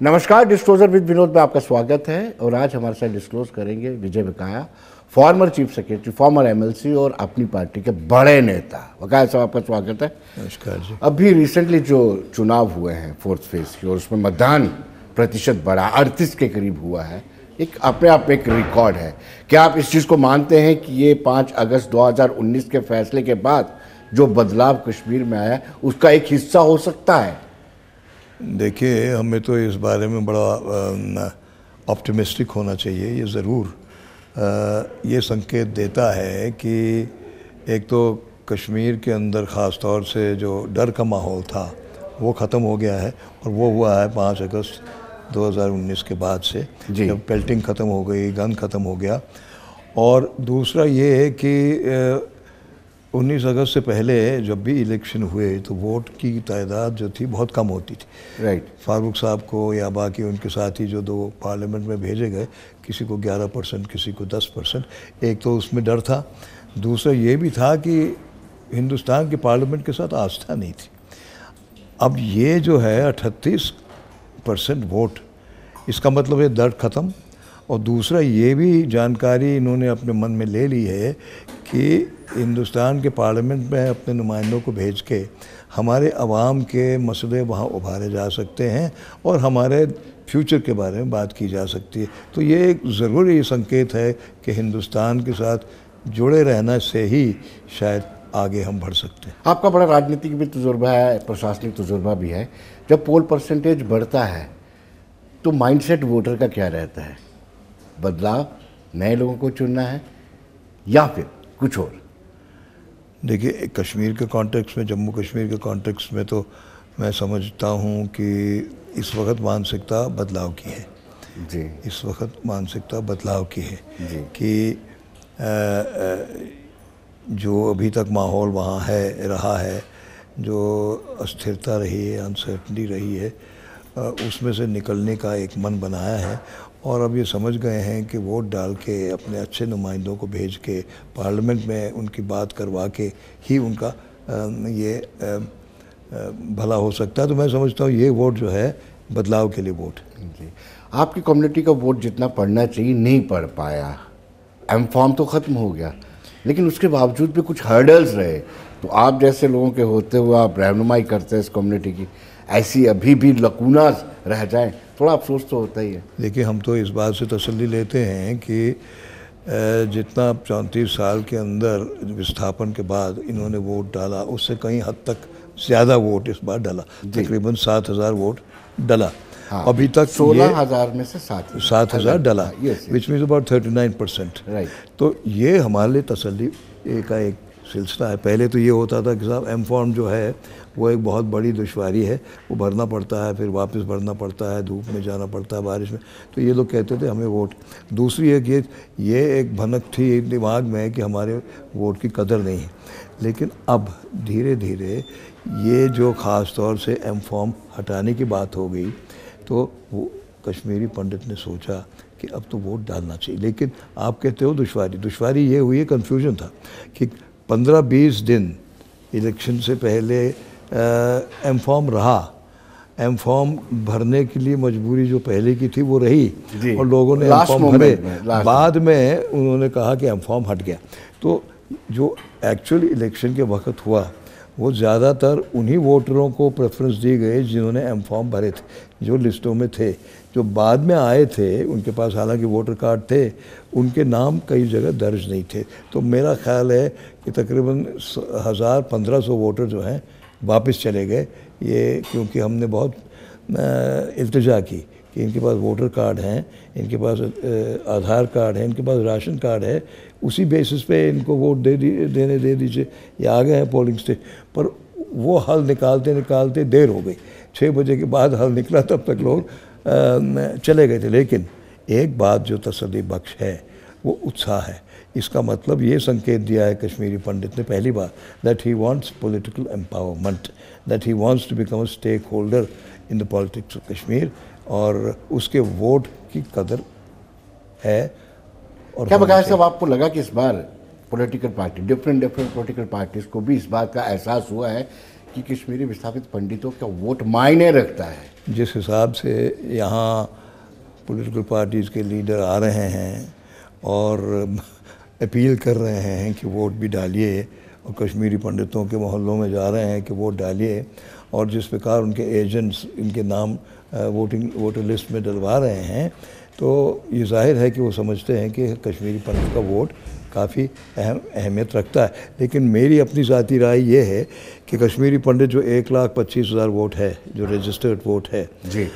नमस्कार, disclosure with Vinod में आपका स्वागत है। और आज हमारे साथ डिस्क्लोज करेंगे विजय बकाया, former chief secretary, farmer MLC और अपनी पार्टी के बड़े नेता। बकाया साहब, आपका स्वागत है। नमस्कार जी। अभी रिसेंटली जो चुनाव हुए हैं फोर्थ फेज की, और उसमें मतदान प्रतिशत बढ़ा 38 के करीब हुआ है, एक अपने आप एक रिकॉर्ड है। क्या आप इस चीज़ को मानते हैं कि ये 5 अगस्त 2019 के फैसले के बाद जो बदलाव कश्मीर में आया उसका एक हिस्सा हो सकता है? देखिए, हमें तो इस बारे में बड़ा ऑप्टिमिस्टिक होना चाहिए। ये ज़रूर ये संकेत देता है कि एक तो कश्मीर के अंदर ख़ास तौर से जो डर का माहौल था वो ख़त्म हो गया है, और वो हुआ है 5 अगस्त 2019 के बाद से, जब पेल्टिंग ख़त्म हो गई, गन ख़त्म हो गया। और दूसरा ये है कि 19 अगस्त से पहले जब भी इलेक्शन हुए तो वोट की तादाद जो थी बहुत कम होती थी। राइट। फारूक साहब को या बाकी उनके साथी जो 2 पार्लियामेंट में भेजे गए, किसी को 11%, किसी को 10%। एक तो उसमें डर था, दूसरा ये भी था कि हिंदुस्तान की पार्लियामेंट के साथ आस्था नहीं थी। अब ये जो है 38% वोट, इसका मतलब है डर ख़त्म। और दूसरा ये भी जानकारी इन्होंने अपने मन में ले ली है कि हिंदुस्तान के पार्लियामेंट में अपने नुमाइंदों को भेज के हमारे अवाम के मसले वहाँ उभारे जा सकते हैं और हमारे फ्यूचर के बारे में बात की जा सकती है। तो ये एक ज़रूरी संकेत है कि हिंदुस्तान के साथ जुड़े रहना से ही शायद आगे हम बढ़ सकते हैं। आपका बड़ा राजनीतिक भी तजुर्बा है, प्रशासनिक तजुर्बा भी है। जब पोल परसेंटेज बढ़ता है तो माइंडसेट वोटर का क्या रहता है? बदलाव, नए लोगों को चुनना है या फिर कुछ और? देखिए, कश्मीर के कॉन्टेक्स्ट में, जम्मू कश्मीर के कॉन्टेक्स्ट में तो मैं समझता हूँ कि इस वक्त मानसिकता बदलाव की है जी। इस वक्त मानसिकता बदलाव की है जी। कि जो अभी तक माहौल वहाँ है, रहा है, जो अस्थिरता रही है, अनसर्टनिटी रही है, उसमें से निकलने का एक मन बनाया है। और अब ये समझ गए हैं कि वोट डाल के अपने अच्छे नुमाइंदों को भेज के पार्लियामेंट में उनकी बात करवा के ही उनका ये भला हो सकता है। तो मैं समझता हूँ ये वोट जो है बदलाव के लिए वोट। जी। आपकी कम्युनिटी का वोट जितना पढ़ना चाहिए नहीं पढ़ पाया। एमफॉर्म तो ख़त्म हो गया, लेकिन उसके बावजूद भी कुछ हर्डल्स रहे। तो आप जैसे लोगों के होते हुए आप रहनुमाई करते हैं इस कम्युनिटी की, ऐसी अभी भी लकूनास रह जाए, थोड़ा अफसोस तो होता ही है। देखिए, हम तो इस बात से तसल्ली लेते हैं कि जितना 34 साल के अंदर विस्थापन के बाद इन्होंने वोट डाला, उससे कहीं हद तक ज़्यादा वोट इस बार डाला। तकरीबन 7,000 वोट डाला। हाँ, अभी तक 16,000 में से 7,000 डाला, विच मीन्स अबाउट 39%। राइट। तो ये हमारे लिए तसल्ली का एक सिलसिला है। पहले तो ये होता था कि साहब एमफॉर्म जो है वो एक बहुत बड़ी दुश्वारी है, वो भरना पड़ता है, फिर वापस भरना पड़ता है, धूप में जाना पड़ता है, बारिश में। तो ये लोग कहते थे हमें वोट। दूसरी एक ये एक भनक थी दिमाग में कि हमारे वोट की कदर नहीं है। लेकिन अब धीरे धीरे ये जो ख़ास तौर से एमफॉर्म हटाने की बात हो गई, तो वो कश्मीरी पंडित ने सोचा कि अब तो वोट डालना चाहिए। लेकिन आप कहते हो दुश्वारी ये हुई है, कन्फ्यूजन था कि 15-20 दिन इलेक्शन से पहले एमफॉर्म रहा। एमफॉर्म भरने के लिए मजबूरी जो पहले की थी वो रही, और लोगों ने एमफॉर्म भरे। बाद में उन्होंने कहा कि एमफॉर्म हट गया। तो जो एक्चुअल इलेक्शन के वक्त हुआ वो ज़्यादातर उन्हीं वोटरों को प्रेफरेंस दी गई जिन्होंने एमफॉर्म भरे थे, जो लिस्टों में थे। जो बाद में आए थे, उनके पास हालांकि वोटर कार्ड थे, उनके नाम कई जगह दर्ज नहीं थे। तो मेरा ख्याल है कि तकरीबन 1,000-1,500 वोटर जो हैं वापस चले गए। ये क्योंकि हमने बहुत इल्तिजा की कि इनके पास वोटर कार्ड हैं, इनके पास आधार कार्ड है, इनके पास राशन कार्ड है, उसी बेसिस पे इनको वोट देने दे दीजिए, ये आ गए हैं पोलिंग स्टेशन पर। वो हल निकालते देर हो गई। 6 बजे के बाद हल निकला, तब तक लोग चले गए थे। लेकिन एक बात जो तसल्ली बख्श है वो उत्साह है। इसका मतलब ये संकेत दिया है कश्मीरी पंडित ने पहली बार, that he wants political empowerment, that he wants to become a stakeholder in the politics of Kashmir, और उसके वोट की कदर है। और क्या बकाया साहब, आपको लगा कि इस बार political party, different political parties को भी इस बात का एहसास हुआ है कि कश्मीरी विस्थापित पंडितों का वोट मायने रखता है? जिस हिसाब से यहाँ पॉलिटिकल पार्टीज़ के लीडर आ रहे हैं और अपील कर रहे हैं कि वोट भी डालिए, और कश्मीरी पंडितों के मोहल्लों में जा रहे हैं कि वोट डालिए, और जिस प्रकार उनके एजेंट्स इनके नाम वोटर लिस्ट में डलवा रहे हैं, तो ये जाहिर है कि वो समझते हैं कि कश्मीरी पंडित का वोट काफ़ी अहमियत रखता है। लेकिन मेरी अपनी ज़ाती राय ये है कि कश्मीरी पंडित जो 1,25,000 वोट है, जो रजिस्टर्ड वोट है जी,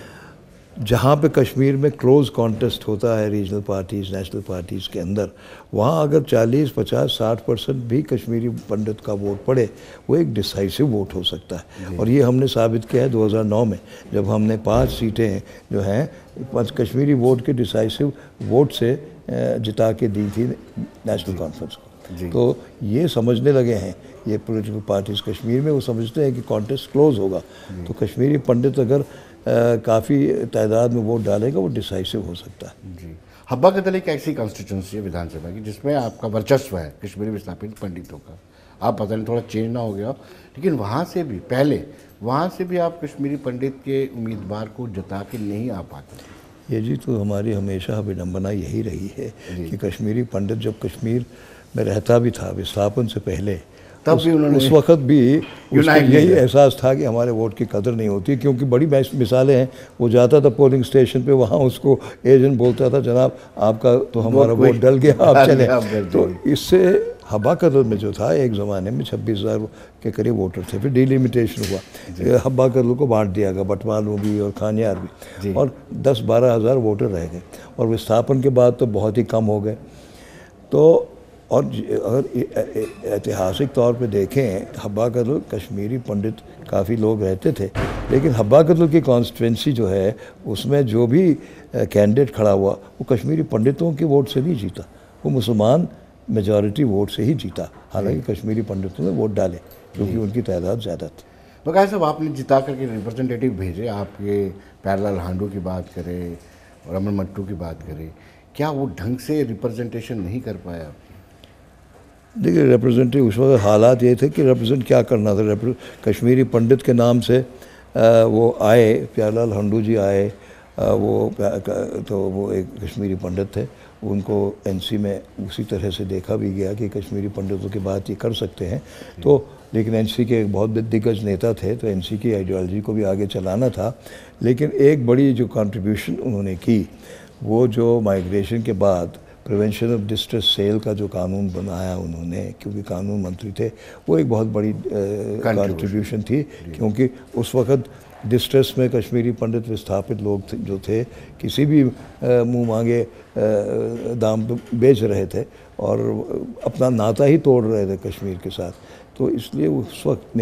जहाँ पे कश्मीर में क्लोज कॉन्टेस्ट होता है रीजनल पार्टीज़ नेशनल पार्टीज़ के अंदर, वहाँ अगर 40, 50, 60% भी कश्मीरी पंडित का वोट पड़े, वो एक डिसाइसिव वोट हो सकता है। और ये हमने साबित किया है 2009 में, जब हमने 5 सीटें जो हैं कश्मीरी वोट के डिसाइसिव वोट से जिता के दी थी नेशनल कॉन्फ्रेंस को। तो ये समझने लगे हैं ये पॉलिटिकल पार्टीज़ कश्मीर में, वो समझते हैं कि कॉन्टेस्ट क्लोज होगा, तो कश्मीरी पंडित अगर काफ़ी तादाद में वोट डालेगा वो डिसाइसिव हो सकता है। जी, हब्बा कदल एक ऐसी कॉन्स्टिट्यूंसी है विधानसभा की जिसमें आपका वर्चस्व है कश्मीरी विस्थापित पंडितों का। आप पता नहीं थोड़ा चेंज ना हो गया, लेकिन वहाँ से भी पहले वहाँ से भी आप कश्मीरी पंडित के उम्मीदवार को जता के नहीं आ पाते। ये जी तो हमारी हमेशा विडम्बना यही रही है कि कश्मीरी पंडित जब कश्मीर में रहता भी था विस्थापन से पहले, तब भी उन्होंने उस वक्त भी उसको यही एहसास था कि हमारे वोट की कदर नहीं होती, क्योंकि बड़ी मिसालें हैं। वो जाता था पोलिंग स्टेशन पे, वहाँ उसको एजेंट बोलता था जनाब आपका तो हमारा वोट डल गया, आप चले। तो इससे हब्बा कदल में जो था एक ज़माने में 26,000 के करीब वोटर थे, फिर डिलिमिटेशन हुआ, हब्बा कदल को बांट दिया गया, बटवालू भी और खानियार भी, और 10-12 हज़ार वोटर रह गए, और विस्थापन के बाद तो बहुत ही कम हो गए। तो और अगर ऐतिहासिक तौर पे देखें, हब्बा कदल कश्मीरी पंडित काफ़ी लोग रहते थे, लेकिन हब्बा कदल की कॉन्स्टिट्यूंसी जो है उसमें जो भी कैंडिडेट खड़ा हुआ वो कश्मीरी पंडितों के वोट से नहीं जीता, वो मुसलमान मेजॉरिटी वोट से ही जीता। हालांकि कश्मीरी पंडितों ने वोट डाले क्योंकि उनकी तादाद ज़्यादा थी। बकाया साहब, आपने जिता करके रिप्रेजेंटेटिव भेजे, आपके प्यारेलाल हांडू की बात करें और अमर मट्टू की बात करें, क्या वो ढंग से रिप्रेजेंटेशन नहीं कर पाया? देखिए, रिप्रेजेंटेटिव उस वक्त हालात ये थे कि रिप्रेजेंट क्या करना था। कश्मीरी पंडित के नाम से वो आए, प्यारेलाल हांडू जी आए, तो वो एक कश्मीरी पंडित थे, उनको एनसी में उसी तरह से देखा भी गया कि कश्मीरी पंडितों की बात ये कर सकते हैं। तो लेकिन एनसी के एक बहुत दिग्गज नेता थे, तो एनसी की आइडियोलॉजी को भी आगे चलाना था। लेकिन एक बड़ी जो कंट्रीब्यूशन उन्होंने की, वो जो माइग्रेशन के बाद प्रिवेंशन ऑफ डिस्ट्रेस सेल का जो कानून बनाया उन्होंने, क्योंकि कानून मंत्री थे, वो एक बहुत बड़ी कंट्रीब्यूशन थी, क्योंकि उस वक्त डिस्ट्रेस में कश्मीरी पंडित विस्थापित लोग जो थे किसी भी मुंह मांगे दाम पे बेच रहे थे और अपना नाता ही तोड़ रहे थे कश्मीर के साथ। तो इसलिए उस वक्त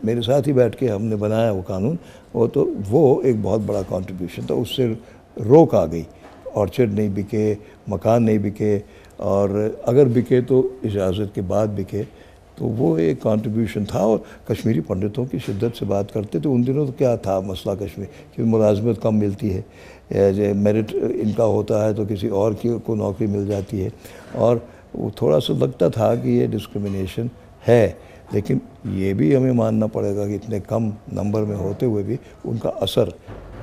मेरे साथ ही बैठ के हमने बनाया वो कानून, तो वो एक बहुत बड़ा कंट्रीब्यूशन था। उससे रोक आ गई, ऑर्चर्ड नहीं बिके, मकान नहीं बिके, और अगर बिके तो इजाज़त के बाद बिके। तो वो एक कंट्रीब्यूशन था। और कश्मीरी पंडितों की शिद्दत से बात करते तो उन दिनों तो क्या था मसला कश्मीर कि मुलाजमत कम मिलती है, मेरिट इनका होता है तो किसी और की को नौकरी मिल जाती है, और वो थोड़ा सा लगता था कि ये डिस्क्रिमिनेशन है। लेकिन ये भी हमें मानना पड़ेगा कि इतने कम नंबर में होते हुए भी उनका असर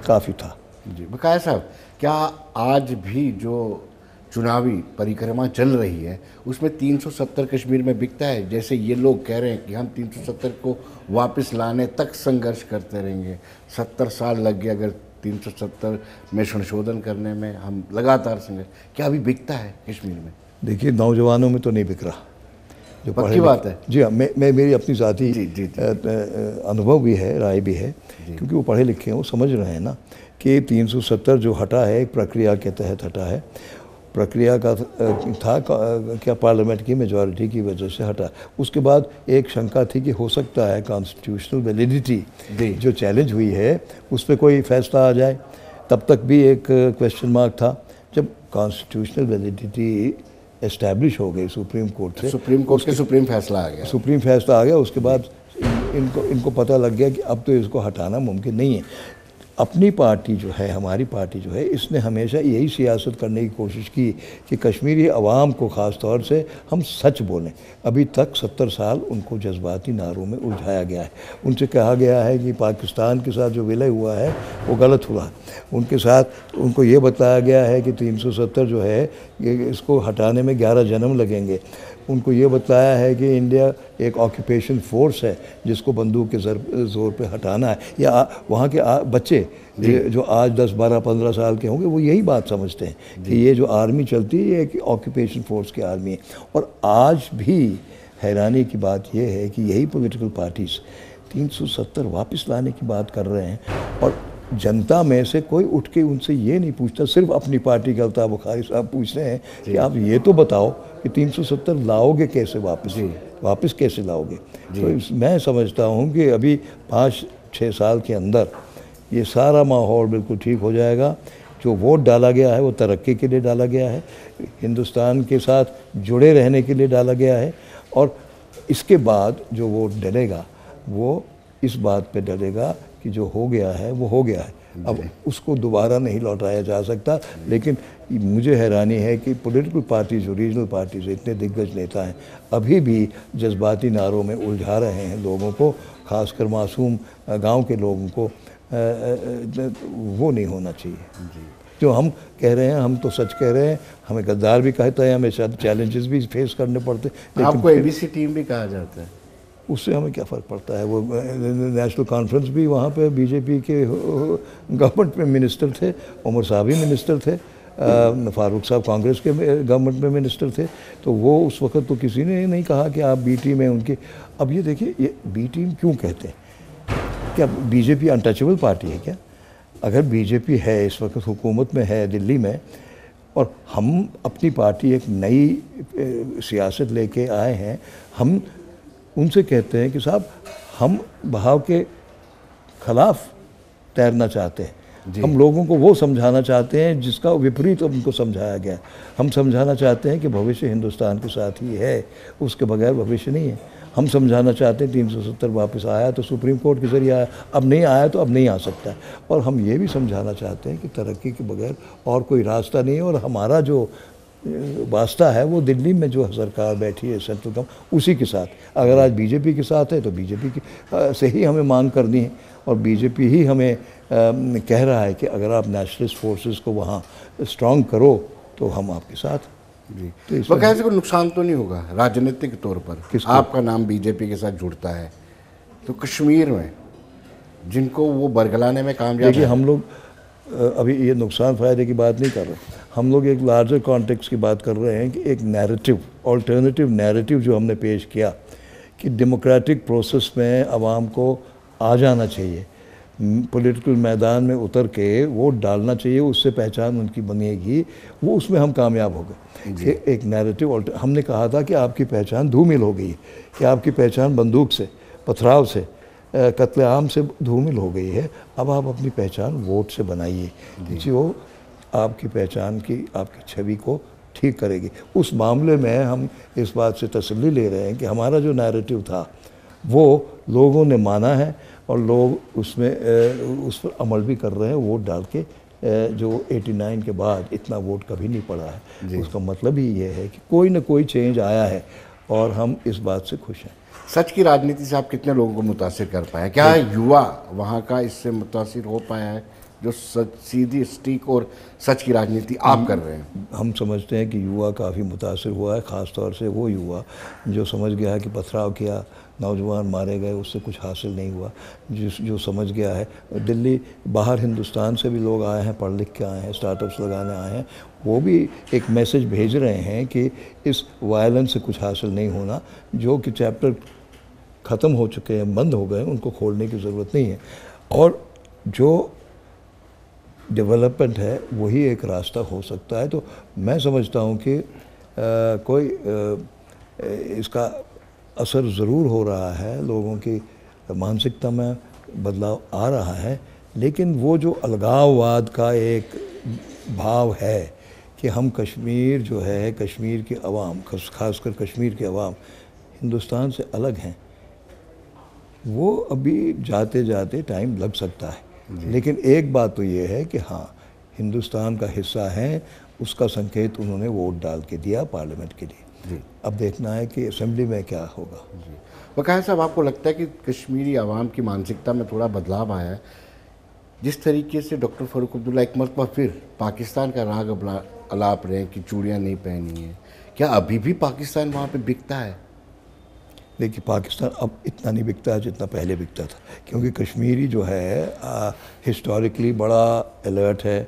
काफ़ी था। जी, बकाया साहब, क्या आज भी जो चुनावी परिक्रमा चल रही है उसमें 370 कश्मीर में बिकता है? जैसे ये लोग कह रहे हैं कि हम 370 को वापस लाने तक संघर्ष करते रहेंगे, 70 साल लग गए अगर 370 में संशोधन करने में, हम लगातार संघर्ष, क्या अभी बिकता है कश्मीर में? देखिए, नौजवानों में तो नहीं बिक रहा, जो पक्की बात है। जी हाँ, मैं मेरी अपनी ज़ाती अनुभव भी है, राय भी है, क्योंकि वो पढ़े लिखे हैं, वो समझ रहे हैं ना कि 370 जो हटा है एक प्रक्रिया के तहत हटा है। प्रक्रिया का था क्या पार्लियामेंट की मेजॉरिटी की वजह से हटा। उसके बाद एक शंका थी कि हो सकता है कॉन्स्टिट्यूशनल वैलिडिटी जो चैलेंज हुई है उस पर कोई फैसला आ जाए, तब तक भी एक क्वेश्चन मार्क था। जब कॉन्स्टिट्यूशनल वैलिडिटी एस्टैब्लिश हो गई सुप्रीम कोर्ट से, सुप्रीम कोर्ट के सुप्रीम फैसला आ गया, उसके बाद इनको पता लग गया कि अब तो इसको हटाना मुमकिन नहीं है। अपनी पार्टी जो है, हमारी पार्टी जो है, इसने हमेशा यही सियासत करने की कोशिश की कि कश्मीरी अवाम को ख़ास तौर से हम सच बोलें। अभी तक 70 साल उनको जज्बाती नारों में उलझाया गया है। उनसे कहा गया है कि पाकिस्तान के साथ जो विलय हुआ है वो गलत हुआ। उनके साथ उनको ये बताया गया है कि 370 जो है ये इसको हटाने में 11 जन्म लगेंगे। उनको ये बताया है कि इंडिया एक ऑक्यूपेशन फोर्स है जिसको बंदूक के ज़ोर पे हटाना है। या वहाँ के बच्चे जो आज 10, 12, 15 साल के होंगे वो यही बात समझते हैं कि ये जो आर्मी चलती है ये एक ऑक्यूपेशन फोर्स की आर्मी है। और आज भी हैरानी की बात यह है कि यही पॉलिटिकल पार्टीज़ 370 वापस लाने की बात कर रहे हैं और जनता में से कोई उठ के उनसे ये नहीं पूछता। सिर्फ अपनी पार्टी के अल्ताफ़ बुखारी साहब पूछ रहे हैं कि आप ये तो बताओ कि 370 लाओगे कैसे वापस कैसे लाओगे। तो मैं समझता हूँ कि अभी 5-6 साल के अंदर ये सारा माहौल बिल्कुल ठीक हो जाएगा। जो वोट डाला गया है वो तरक्की के लिए डाला गया है, हिंदुस्तान के साथ जुड़े रहने के लिए डाला गया है। और इसके बाद जो वोट डलेगा वो इस बात पे डलेगा कि जो हो गया है वो हो गया है, अब उसको दोबारा नहीं लौटाया जा सकता। लेकिन मुझे हैरानी है कि पॉलिटिकल पार्टीज, जो रीजनल पार्टीज, इतने दिग्गज नेता हैं, अभी भी जज्बाती नारों में उलझा रहे हैं लोगों को, ख़ासकर मासूम गांव के लोगों को। वो नहीं होना चाहिए। जो हम कह रहे हैं, हम तो सच कह रहे हैं। हमें गद्दार भी कहता है, हमें चैलेंजेस भी फेस करने पड़ते हैं। आपको एबीसी टीम भी कहा जाता है, उससे हमें क्या फ़र्क पड़ता है। वो नेशनल कॉन्फ्रेंस भी वहाँ पे बीजेपी के गवर्नमेंट में मिनिस्टर थे, उमर साहब ही मिनिस्टर थे, फारूक साहब कांग्रेस के गवर्नमेंट में मिनिस्टर थे। तो वो उस वक्त तो किसी ने नहीं कहा कि आप बी टीम है उनकी। अब ये देखिए, ये बी टीम क्यों कहते हैं? क्या बीजेपी अनटचेबल पार्टी है क्या? अगर बीजेपी है, इस वक्त हुकूमत में है दिल्ली में, और हम अपनी पार्टी एक नई सियासत लेके आए हैं, हम उनसे कहते हैं कि साहब हम बहाव के ख़िलाफ़ तैरना चाहते हैं। हम लोगों को वो समझाना चाहते हैं जिसका विपरीत उनको समझाया गया। हम समझाना चाहते हैं कि भविष्य हिंदुस्तान के साथ ही है, उसके बगैर भविष्य नहीं है। हम समझाना चाहते हैं 370 वापस आया तो सुप्रीम कोर्ट के ज़रिए आया, अब नहीं आया तो अब नहीं आ सकता। और हम ये भी समझाना चाहते हैं कि तरक्की के बगैर और कोई रास्ता नहीं है। और हमारा जो वास्ता है वो दिल्ली में जो सरकार बैठी है, सेंट्रल गवर्नमेंट, उसी के साथ। अगर आज बीजेपी के साथ है तो बीजेपी की से ही हमें मांग करनी है। और बीजेपी ही हमें कह रहा है कि अगर आप नेशनलिस्ट फोर्सेस को वहाँ स्ट्रॉन्ग करो तो हम आपके साथ। जी, तो कैसे कोई नुकसान तो नहीं होगा राजनीतिक तौर पर? आपका नाम बीजेपी के साथ जुड़ता है तो कश्मीर में जिनको वो बरगलाने में कामयाब। देखिए, हम लोग अभी ये नुकसान फ़ायदे की बात नहीं कर रहे, हम लोग एक लार्जर कॉन्टेक्स्ट की बात कर रहे हैं कि एक नैरेटिव, ऑल्टरनेटिव नैरेटिव जो हमने पेश किया कि डेमोक्रेटिक प्रोसेस में आवाम को आ जाना चाहिए, पॉलिटिकल मैदान में उतर के वोट डालना चाहिए, उससे पहचान उनकी बनेगी, वो उसमें हम कामयाब हो गए। एक नैरेटिव हमने कहा था कि आपकी पहचान धूमिल हो गई, कि आपकी पहचान बंदूक से, पथराव से, कत्लेआम से धूमिल हो गई है। अब आप अपनी पहचान वोट से बनाइए जो आपकी पहचान की, आपकी छवि को ठीक करेगी। उस मामले में हम इस बात से तसल्ली ले रहे हैं कि हमारा जो नैरेटिव था वो लोगों ने माना है और लोग उसमें उस पर अमल भी कर रहे हैं। वोट डाल के जो 89 के बाद इतना वोट कभी नहीं पड़ा है, उसका मतलब ही ये है कि कोई ना कोई चेंज आया है और हम इस बात से खुश हैं। सच की राजनीति से आप कितने लोगों को मुतासिर कर पाए? क्या युवा वहाँ का इससे मुतासिर हो पाया है जो सच, सीधी स्टीक और सच की राजनीति आप कर रहे हैं? हम समझते हैं कि युवा काफ़ी मुतासिर हुआ है, ख़ास तौर से वो युवा जो समझ गया है कि पथराव किया, नौजवान मारे गए, उससे कुछ हासिल नहीं हुआ, जो समझ गया है। दिल्ली, बाहर हिंदुस्तान से भी लोग आए हैं, पढ़ लिख के आए हैं, स्टार्टअप्स लगाने आए हैं, वो भी एक मैसेज भेज रहे हैं कि इस वायलेंस से कुछ हासिल नहीं होना। जो कि चैप्टर ख़त्म हो चुके हैं, बंद हो गए, उनको खोलने की ज़रूरत नहीं है। और जो डेवलपमेंट है वही एक रास्ता हो सकता है। तो मैं समझता हूँ कि इसका असर ज़रूर हो रहा है, लोगों की मानसिकता में बदलाव आ रहा है। लेकिन वो जो अलगाववाद का एक भाव है कि हम कश्मीर जो है, कश्मीर की आवाम, खासकर कश्मीर की आवाम हिंदुस्तान से अलग हैं, वो अभी जाते जाते टाइम लग सकता है। लेकिन एक बात तो ये है कि हाँ, हिंदुस्तान का हिस्सा है, उसका संकेत उन्होंने वोट डाल के दिया पार्लियामेंट के लिए। जी। अब देखना है कि असेंबली में क्या होगा। जी। वकाया साहब, आपको लगता है कि कश्मीरी आवाम की मानसिकता में थोड़ा बदलाव आया है? जिस तरीके से डॉक्टर फ़ारूक अब्दुल्ला एक मरतबा फिर पाकिस्तान का राग अलाप रहे हैं कि चूड़ियाँ नहीं पहनी हैं, क्या अभी भी पाकिस्तान वहाँ पे बिकता है? देखिए, पाकिस्तान अब इतना नहीं बिकता है जितना पहले बिकता था, क्योंकि कश्मीरी जो है हिस्टोरिकली बड़ा अलर्ट है,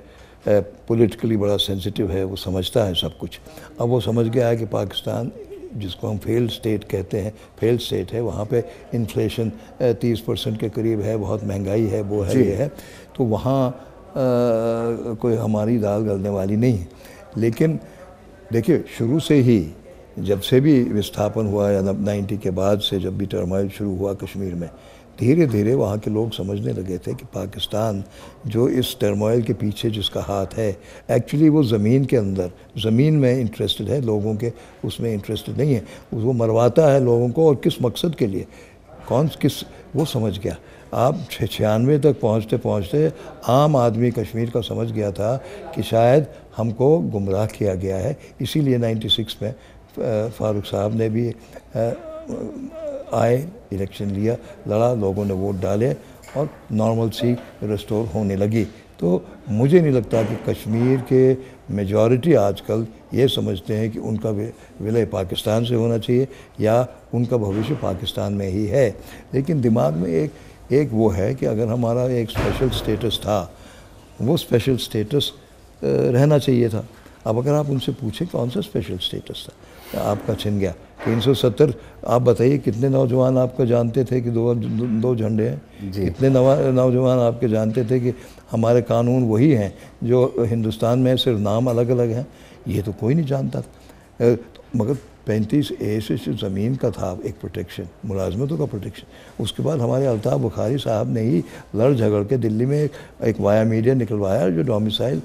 पॉलिटिकली बड़ा सेंसिटिव है, वो समझता है सब कुछ। अब वो समझ गया है कि पाकिस्तान, जिसको हम फेल्ड स्टेट कहते हैं, फेल्ड स्टेट है, वहाँ पे इन्फ्लेशन 30% के करीब है, बहुत महंगाई है, वो है, ये है, तो वहाँ कोई हमारी दाल गलने वाली नहीं है। लेकिन देखिए, शुरू से ही जब से भी विस्थापन हुआ या 90 के बाद से जब भी टर्माइल शुरू हुआ कश्मीर में, धीरे धीरे वहाँ के लोग समझने लगे थे कि पाकिस्तान जो इस टर्मोइल के पीछे जिसका हाथ है, एक्चुअली वो ज़मीन के अंदर, ज़मीन में इंटरेस्टेड है, लोगों के उसमें इंटरेस्टेड नहीं है। वो मरवाता है लोगों को, और किस मकसद के लिए, वो समझ गया। आप 96 तक पहुँचते पहुँचते आम आदमी कश्मीर का समझ गया था कि शायद हमको गुमराह किया गया है। इसीलिए 96 में फ़ारूक साहब ने भी आए, इलेक्शन लिया, लड़ा, लोगों ने वोट डाले और नॉर्मल सी रिस्टोर होने लगी। तो मुझे नहीं लगता कि कश्मीर के मेजॉरिटी आजकल ये समझते हैं कि उनका विलय पाकिस्तान से होना चाहिए या उनका भविष्य पाकिस्तान में ही है। लेकिन दिमाग में एक वो है कि अगर हमारा एक स्पेशल स्टेटस था, वो स्पेशल स्टेटस रहना चाहिए था। अब अगर आप उनसे पूछें कौन सा स्पेशल स्टेटस था, आपका छिन गया। 370, आप बताइए कितने नौजवान आपका जानते थे कि दो झंडे हैं? कितने नौजवान आपके जानते थे कि हमारे कानून वही हैं जो हिंदुस्तान में, सिर्फ नाम अलग अलग हैं? ये तो कोई नहीं जानता था। मगर 35A से ज़मीन का था एक प्रोटेक्शन, मुलाजमतों का प्रोटेक्शन। उसके बाद हमारे अल्ताफ़ बुखारी साहब ने ही लड़ झगड़ के दिल्ली में एक वाया मीडिया निकलवाया, जो डोमिसाइल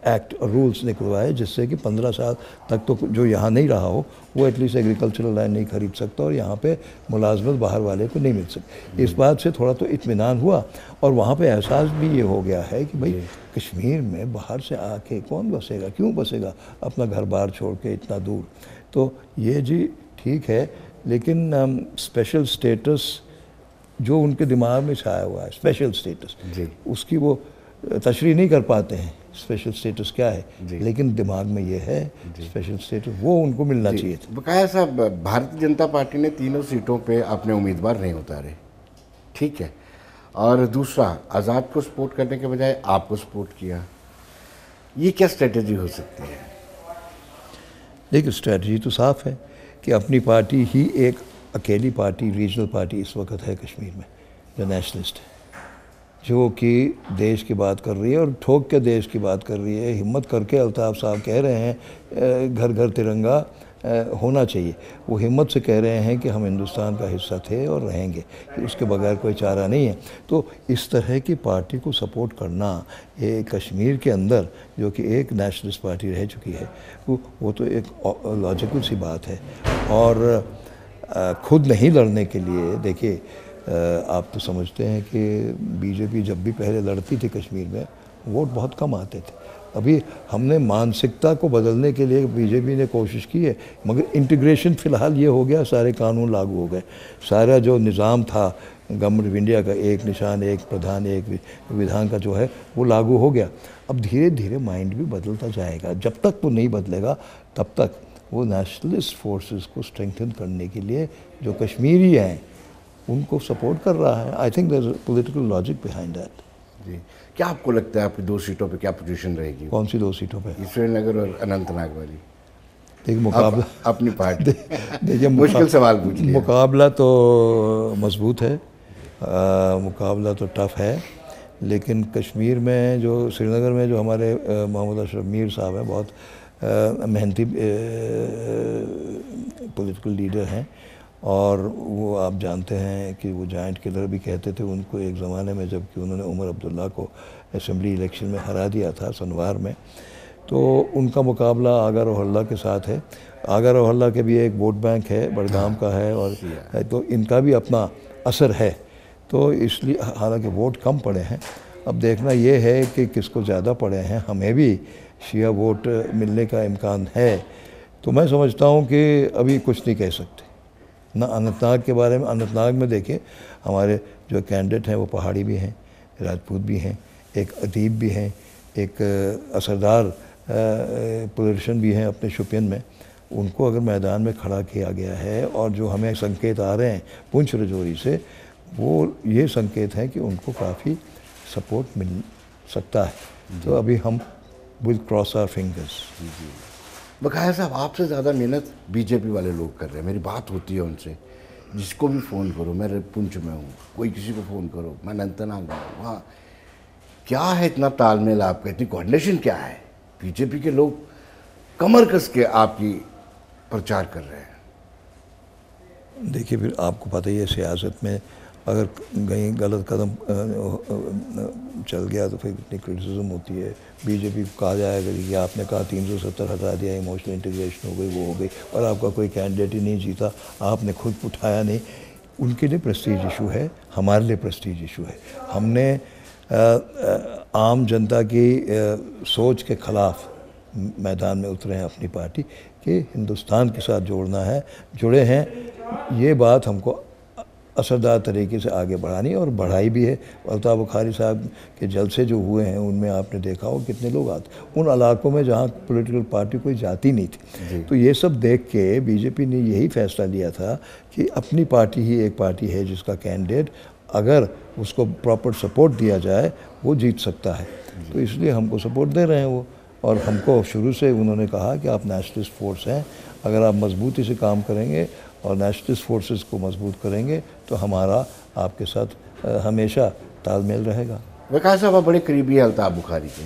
एक्ट और रूल्स निकलवाए, जिससे कि 15 साल तक तो जो यहाँ नहीं रहा हो वो एटलीस्ट एग्रीकल्चरल लैंड नहीं खरीद सकता और यहाँ पे मुलाजमत बाहर वाले को नहीं मिल सकती। इस बात से थोड़ा तो इत्मीनान हुआ और वहाँ पे एहसास भी ये हो गया है कि भाई कश्मीर में बाहर से आके कौन बसेगा, क्यों बसेगा अपना घर बार छोड़ के इतना दूर। तो ये जी ठीक है, लेकिन स्पेशल स्टेटस जो उनके दिमाग में छाया हुआ है, स्पेशल स्टेटस, उसकी वो तशरीह नहीं कर पाते हैं स्पेशल स्टेटस क्या है, लेकिन दिमाग में ये है स्पेशल स्टेटस, वो उनको मिलना चाहिए था। बकाया साहब, भारतीय जनता पार्टी ने तीनों सीटों पे अपने उम्मीदवार नहीं उतारे, ठीक है, और दूसरा आज़ाद को सपोर्ट करने के बजाय आपको सपोर्ट किया। ये क्या स्ट्रेटजी हो सकती है? देखिए, स्ट्रेटजी तो साफ है कि अपनी पार्टी ही एक अकेली पार्टी, रीजनल पार्टी इस वक्त है कश्मीर में, जो नेशनलिस्ट है, जो कि देश की बात कर रही है और ठोक के देश की बात कर रही है। हिम्मत करके अल्ताफ़ साहब कह रहे हैं घर घर तिरंगा होना चाहिए। वो हिम्मत से कह रहे हैं कि हम हिंदुस्तान का हिस्सा थे और रहेंगे, उसके बगैर कोई चारा नहीं है। तो इस तरह की पार्टी को सपोर्ट करना, ये कश्मीर के अंदर जो कि एक नेशनलिस्ट पार्टी रह चुकी है, वो तो एक लॉजिकल सी बात है। और खुद नहीं लड़ने के लिए, देखिए आप तो समझते हैं कि बीजेपी जब भी पहले लड़ती थी कश्मीर में, वोट बहुत कम आते थे। अभी हमने मानसिकता को बदलने के लिए बीजेपी ने कोशिश की है, मगर इंटीग्रेशन फ़िलहाल ये हो गया, सारे कानून लागू हो गए, सारा जो निज़ाम था गवर्नमेंट ऑफ इंडिया का, एक निशान एक प्रधान एक विधान का जो है, वो लागू हो गया। अब धीरे धीरे माइंड भी बदलता जाएगा। जब तक वो नहीं बदलेगा तब तक वो नेशनलिस्ट फोर्सेस को स्ट्रेंथन करने के लिए जो कश्मीरी हैं उनको सपोर्ट कर रहा है। I think there is political logic behind that. जी, क्या आपको लगता है आपकी 2 सीटों पे क्या पोजीशन रहेगी? कौन सी 2 सीटों पे? श्रीनगर और अनंतनाग वाली। देखिए, मुकाबला अपनी पार्टी देखिए, मुश्किल सवाल पूछ लिया। मुकाबला तो मजबूत है, मुकाबला तो टफ है, लेकिन कश्मीर में जो, श्रीनगर में जो हमारे मोहम्मद अशरफ मीर साहब हैं, बहुत मेहनती पॉलिटिकल लीडर हैं, और वो आप जानते हैं कि वो जायंट किलर भी कहते थे उनको एक ज़माने में, जबकि उन्होंने उमर अब्दुल्ला को असेंबली इलेक्शन में हरा दिया था सनवार में। तो उनका मुकाबला आगा रोहल्ला के साथ है। आगा रोहल्ला के भी एक वोट बैंक है, बड़गाम का है, और तो इनका भी अपना असर है। तो इसलिए हालांकि वोट कम पड़े हैं, अब देखना ये है कि किसको ज़्यादा पड़े हैं। हमें भी शिया वोट मिलने का इम्कान है, तो मैं समझता हूँ कि अभी कुछ नहीं कह सकते। ना अनंतनाग के बारे में, अनंतनाग में देखिए हमारे जो कैंडिडेट हैं वो पहाड़ी भी हैं, राजपूत भी हैं, एक अदीब भी हैं, एक असरदार पॉलिटिशियन भी हैं अपने शोपियन में। उनको अगर मैदान में खड़ा किया गया है और जो हमें संकेत आ रहे हैं पुंछ राजौरी से, वो ये संकेत हैं कि उनको काफ़ी सपोर्ट मिल सकता है। तो अभी हम विल क्रॉस आवर फिंगर्स। बकाया साहब, आपसे ज़्यादा मेहनत बीजेपी वाले लोग कर रहे हैं। मेरी बात होती है उनसे, जिसको भी फ़ोन करो, मैं पुंछ में हूँ, कोई किसी को फ़ोन करो, मैं अनंतनाग में हूँ, वहाँ क्या है इतना तालमेल आपका, इतनी कोऑर्डिनेशन क्या है? बीजेपी के लोग कमर कस के आपकी प्रचार कर रहे हैं। देखिए, फिर आपको पता ही है सियासत में अगर कहीं गलत कदम चल गया तो फिर इतनी क्रिटिसिज्म होती है। बीजेपी को कहा जाएगा कि आपने कहा 370 हटा दिया, इमोशनल इंटीग्रेशन हो गई, वो हो गई, और आपका कोई कैंडिडेट ही नहीं जीता, आपने खुद उठाया नहीं। उनके लिए प्रेस्टीज इशू है, हमारे लिए प्रेस्टीज इशू है। हमने आम जनता की सोच के ख़िलाफ़ मैदान में उतरे हैं अपनी पार्टी के हिंदुस्तान के साथ जोड़ना है, जुड़े हैं। ये बात हमको असरदार तरीके से आगे बढ़ानी और बढ़ाई भी है। अल्ताफ़ बुखारी साहब के जलसे जो हुए हैं उनमें आपने देखा हो कितने लोग आते, उन इलाकों में जहाँ पॉलिटिकल पार्टी कोई जाती नहीं थी। तो ये सब देख के बीजेपी ने यही फैसला लिया था कि अपनी पार्टी ही एक पार्टी है जिसका कैंडिडेट अगर उसको प्रॉपर सपोर्ट दिया जाए वो जीत सकता है। तो इसलिए हमको सपोर्ट दे रहे हैं वो, और हमको शुरू से उन्होंने कहा कि आप नेशनलिस्ट फोर्स हैं, अगर आप मजबूती से काम करेंगे और नेशनलिस्ट फोर्सेस को मजबूत करेंगे तो हमारा आपके साथ हमेशा तालमेल रहेगा। वकास साहब, आप बड़े करीबी हैं अल्ताफ़ बुखारी के,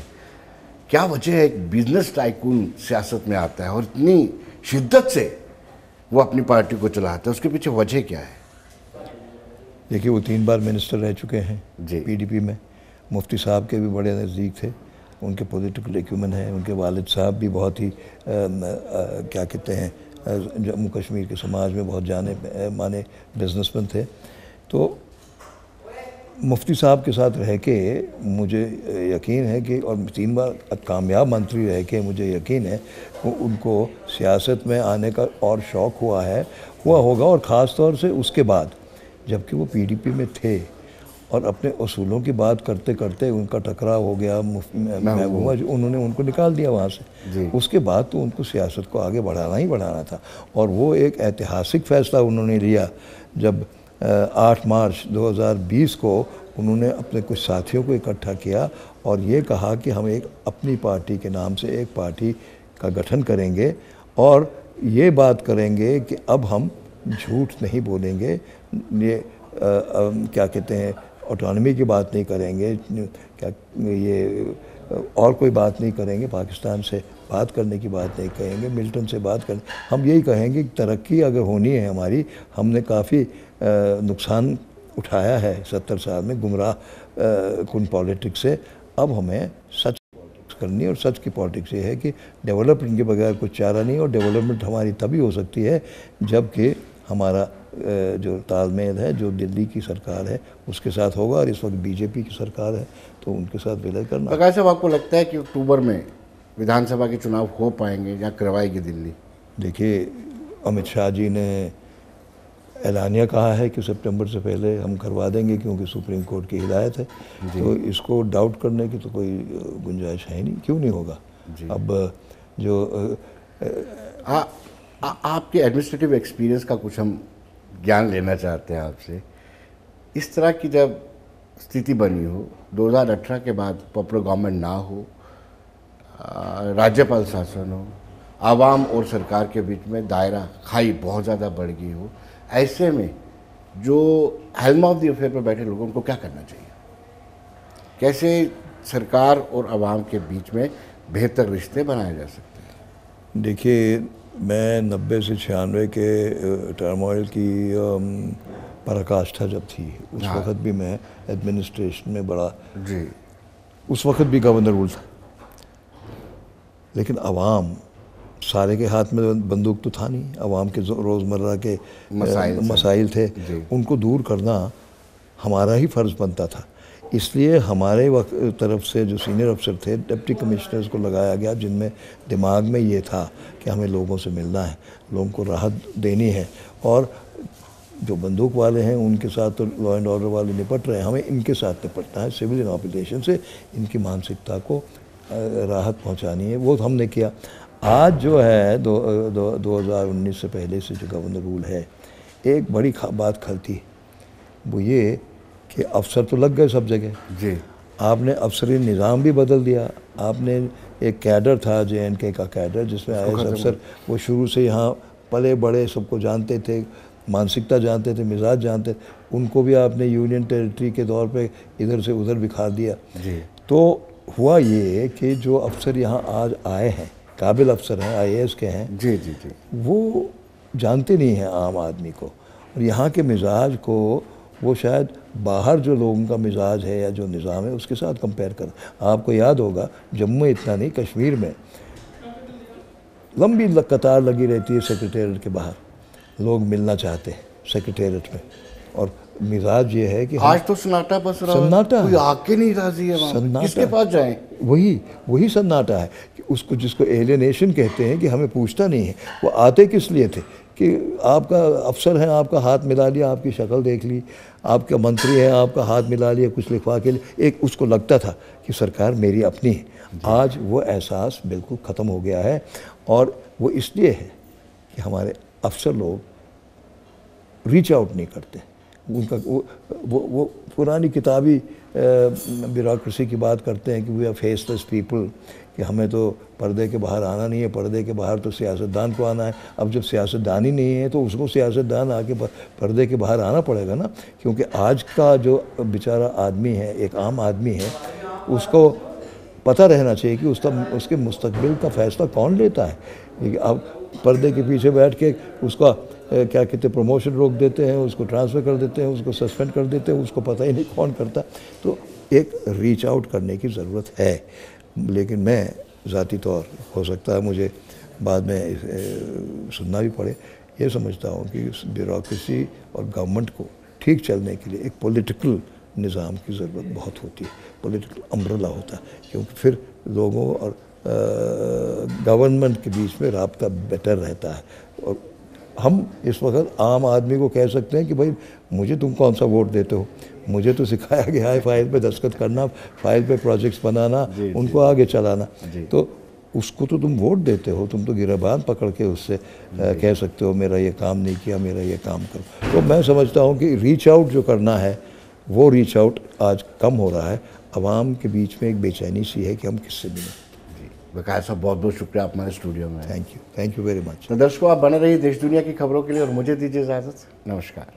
क्या वजह है एक बिजनेस टाइकून सियासत में आता है और इतनी शिद्दत से वो अपनी पार्टी को चलाता है, उसके पीछे वजह क्या है? देखिए, वो 3 बार मिनिस्टर रह चुके हैं पीडीपी में, मुफ्ती साहब के भी बड़े नज़दीक थे, उनके पॉलिटिकल एक्यूमेन हैं, उनके वालिद साहब भी बहुत ही क्या कहते हैं जम्मू कश्मीर के समाज में बहुत जाने माने बिजनेसमैन थे। तो मुफ्ती साहब के साथ रह के मुझे यकीन है कि, और 3 बार कामयाब मंत्री रह के मुझे यकीन है वो उनको सियासत में आने का और शौक़ हुआ होगा, और ख़ास तौर से उसके बाद जबकि वो पीडीपी में थे और अपने असूलों की बात करते करते उनका टकराव हो गया महबूबा, उन्होंने उनको निकाल दिया वहाँ से। उसके बाद तो उनको सियासत को आगे बढ़ाना ही बढ़ाना था, और वो एक ऐतिहासिक फ़ैसला उन्होंने लिया जब 8 मार्च 2020 को उन्होंने अपने कुछ साथियों को इकट्ठा किया और ये कहा कि हम एक अपनी पार्टी के नाम से एक पार्टी का गठन करेंगे और ये बात करेंगे कि अब हम झूठ नहीं बोलेंगे, ये क्या कहते हैं ऑटोनॉमी की बात नहीं करेंगे, क्या ये और कोई बात नहीं करेंगे, पाकिस्तान से बात करने की बात नहीं कहेंगे, मिल्टन से बात करें। हम यही कहेंगे कि तरक्की अगर होनी है हमारी, हमने काफ़ी नुकसान उठाया है 70 साल में गुमराह कुन पॉलिटिक्स से, अब हमें सच करनी है। और सच की पॉलिटिक्स ये है कि डेवलपमेंट के बगैर कुछ चारा नहीं, और डेवलपमेंट हमारी तभी हो सकती है जबकि हमारा जो तालमेल है जो दिल्ली की सरकार है उसके साथ होगा, और इस वक्त बीजेपी की सरकार है तो उनके साथ विलय करना। प्रकाश साहब, आपको लगता है कि अक्टूबर में विधानसभा के चुनाव हो पाएंगे या करवाएगी दिल्ली? देखिए, अमित शाह जी ने ऐलानिया कहा है कि सितंबर से पहले हम करवा देंगे क्योंकि सुप्रीम कोर्ट की हिदायत है, तो इसको डाउट करने की तो कोई गुंजाइश है ही नहीं, क्यों नहीं होगा। अब जो आपके एडमिनिस्ट्रेटिव एक्सपीरियंस का कुछ हम ज्ञान लेना चाहते हैं आपसे। इस तरह की जब स्थिति बनी हो, 2018 के बाद पॉपुलर गवर्नमेंट ना हो, राज्यपाल शासन हो, आवाम और सरकार के बीच में दायरा खाई बहुत ज़्यादा बढ़ गई हो, ऐसे में जो हेल्म ऑफ द अफेयर पर बैठे लोगों को क्या करना चाहिए? कैसे सरकार और आवाम के बीच में बेहतर रिश्ते बनाए जा सकते हैं? देखिए, मैं 90 से 96 के टर्मोइल की पराकाष्ठा जब थी उस वक़्त भी मैं एडमिनिस्ट्रेशन में बड़ा उस वक़्त भी गवर्नर रूल था, लेकिन आवाम सारे के हाथ में बंदूक तो था नहीं, आवाम के रोज़मर्रा के मसाइल थे, उनको दूर करना हमारा ही फ़र्ज़ बनता था। इसलिए हमारे वक्त तरफ से जो सीनियर अफसर थे, डिप्टी कमिश्नर्स को लगाया गया, जिनमें दिमाग में ये था कि हमें लोगों से मिलना है, लोगों को राहत देनी है, और जो बंदूक वाले हैं उनके साथ तो लॉ एंड ऑर्डर वाले निपट रहे हैं, हमें इनके साथ निपटना है, सिविलियन ऑपरेशन से इनकी मानसिकता को राहत पहुंचानी है। वो हमने किया। आज जो है 2019 से पहले से जो गवर्नर रूल है, एक बड़ी बात खलती है, वो ये कि अफसर तो लग गए सब जगह जी। आपने अफसरी निज़ाम भी बदल दिया। आपने एक कैडर था JNK का कैडर, जिसमें IAS अफसर वो शुरू से यहाँ पले बड़े, सबको जानते थे, मानसिकता जानते थे, मिजाज जानते थे, उनको भी आपने यूनियन टेरिटरी के दौर पे इधर से उधर बिखा दिया जी। तो हुआ ये कि जो अफसर यहाँ आज आए हैं, काबिल अफसर हैं, IAS के हैं, जी जी जी, वो जानते नहीं हैं आम आदमी को, और यहाँ के मिजाज को वो शायद बाहर जो लोगों का मिजाज है या जो निज़ाम है उसके साथ कंपेयर कर। आपको याद होगा जम्मू में इतना नहीं, कश्मीर में लंबी कतार लगी रहती है सेक्रेटेरिएट के बाहर, लोग मिलना चाहते हैं सेक्रेटेरिएट में, और मिजाज ये है कि आज तो सन्नाटा बस रहा है, सन्नाटा, कोई आके नहीं राजी है वहाँ, किसके पास जाएं? वही सन्नाटा है कि उसको, जिसको एलियनेशन कहते हैं, कि हमें पूछता नहीं है वो आते किस लिए थे, कि आपका अफसर है, आपका हाथ मिला लिया, आपकी शक्ल देख ली, आपका मंत्री है, आपका हाथ मिला लिया कुछ लिखवा के लिए, एक उसको लगता था कि सरकार मेरी अपनी है। आज वो एहसास बिल्कुल ख़त्म हो गया है, और वो इसलिए है कि हमारे अफसर लोग रीच आउट नहीं करते। उनका वो पुरानी किताबी ब्यूरोक्रेसी की बात करते हैं कि वी आर फेसलेस पीपल, कि हमें तो पर्दे के बाहर आना नहीं है, पर्दे के बाहर तो सियासतदान को आना है। अब जब सियासतदान ही नहीं है तो उसको सियासतदान आके पर्दे के बाहर आना पड़ेगा ना, क्योंकि आज का जो बेचारा आदमी है, एक आम आदमी है, उसको पता रहना चाहिए कि उसके मुस्तकबिल का फ़ैसला कौन लेता है। अब पर्दे के पीछे बैठ के उसका क्या कहते, प्रमोशन रोक देते हैं, उसको ट्रांसफ़र कर देते हैं, उसको सस्पेंड कर देते हैं, उसको पता ही नहीं कौन करता। तो एक रीच आउट करने की ज़रूरत है। लेकिन मैं ज़ाती तौर, हो सकता है मुझे बाद में सुनना भी पड़े, ये समझता हूँ कि ब्यूरोक्रेसी और गवर्नमेंट को ठीक चलने के लिए एक पॉलिटिकल निज़ाम की ज़रूरत बहुत होती है, पॉलिटिकल अम्ब्रेला होता है, क्योंकि फिर लोगों और गवर्नमेंट के बीच में राब्ता बेटर रहता है। और हम इस वक्त आम आदमी को कह सकते हैं कि भाई मुझे तुम कौन सा वोट देते हो, मुझे तो सिखाया गया है फाइल पे दस्तखत करना, फाइल पे प्रोजेक्ट्स बनाना, उनको आगे चलाना, तो उसको तो तुम वोट देते हो, तुम तो गिरबान पकड़ के उससे कह सकते हो मेरा ये काम नहीं किया, मेरा ये काम करो। तो मैं समझता हूँ कि रीच आउट जो करना है वो रीच आउट आज कम हो रहा है। आवाम के बीच में एक बेचैनी सी है कि हम किससे मिलें। वकायत साहब, बहुत बहुत शुक्रिया आप हमारे स्टूडियो में। Thank you very much. तो दर्शकों, आप बने रहिए देश दुनिया की खबरों के लिए और मुझे दीजिए इजाज़त। नमस्कार।